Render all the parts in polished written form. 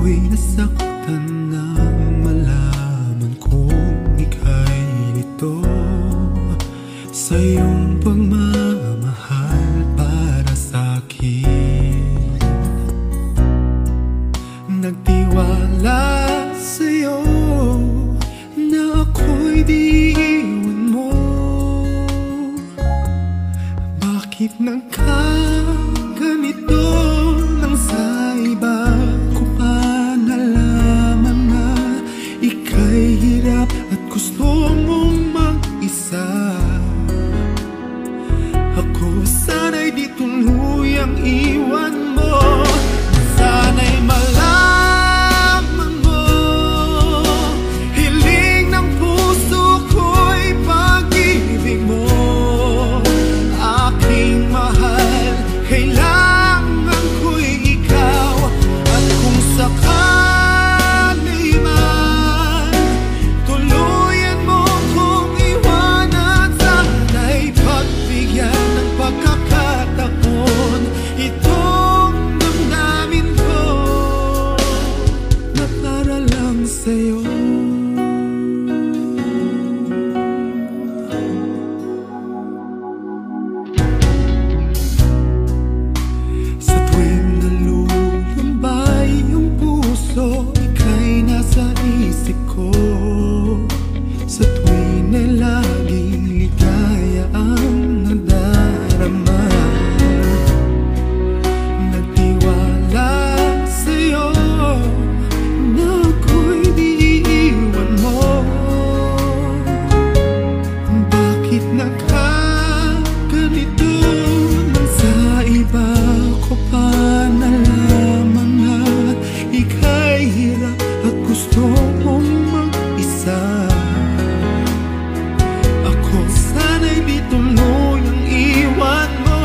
Ako'y nasaktan nang malaman kong ika'y nito sa iyong pagmamahal para sa'kin. Nagtiwala sa'yo na ako'y di iwan mo. Bakit nagkaganito nang sa iba ko pa nalaman na ika'y hirap at gusto mong mag-isa? Ako sana'y di tuluyang iwan mo. Sana'y malaman mo, hiling ng puso ko'y pag-ibig mo. Aking mahal, kailangan ko'y ikaw. At kung sakali man tuluyan mo kong iwanan, sana'y pagbigyan ng pagkakataon itong damdamin ko na para lang sa'yo. Sa tuwing nalulumbay ang puso, ika'y nasa isip ko. Sa tuwing na laging ligaya ang nadarama, nagtiwala sa'yo na ako'y di iiwan mo. Bakit nagkaganito nang sa iba ko pa nalaman na ika'y hirap at gusto mong mag-isa? Ako sana'y di tuluyang iwan mo.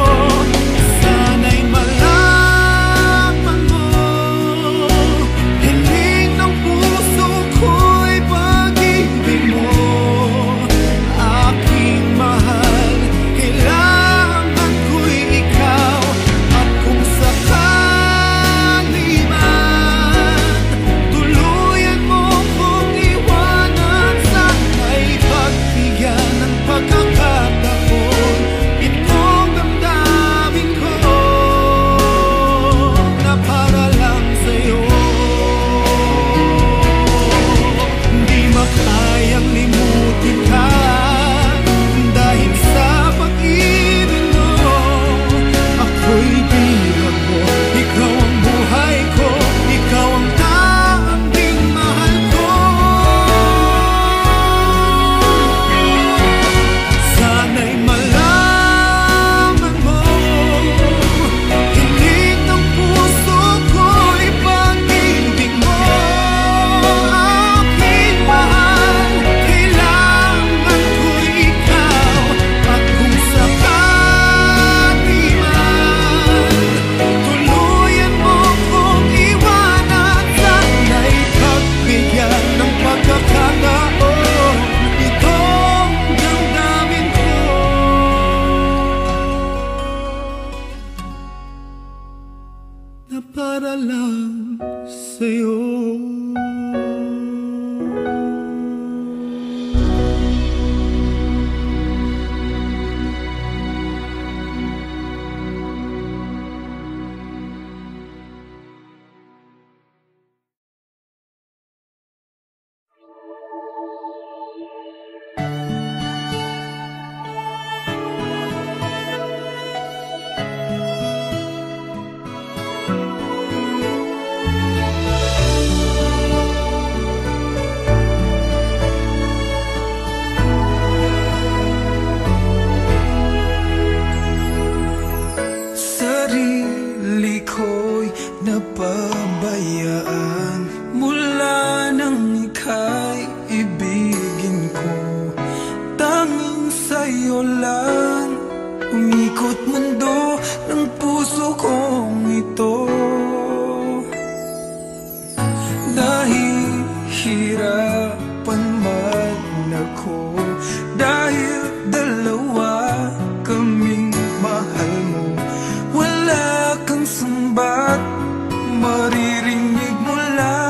Sana'y malaman mo, hiling ng puso ko'y pag-ibig mo. Aking mahal, kailangan ko'y ikaw. At kung sakali man tuluyan mo kong iwanan, sana'y pagbigyan ng pagkakataon itong damdamin ko na para lang sa'yo. Di makayang limutin ka dahil sa pag-ibig mo. Ako'y bilang mo, ikaw ang buhay ko, ikaw ang tanging mahal ko. Sana'y malaman mo, hiling ng puso ko'y pag-ibig mo. Aking mahal, kailangan ko'y ikaw. At kung sakali man tuluyan mo kong iwanan, sana'y pagbigyan ng pagkakataon itong damdamin ko na para lang sa'yo. Sarili ko'y napabayaan mula nang ika'y ibigin ko. Tanging sa'yo lang umikot mundo ng puso kong ito. Nahihirapan man ako dahil dalawa kaming mahal mo. Wala kang sumbat maririnig mula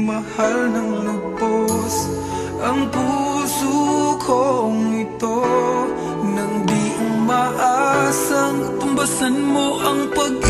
mahal ng lubos ang puso kong ito, nang di umaasang tumbasan mo ang pag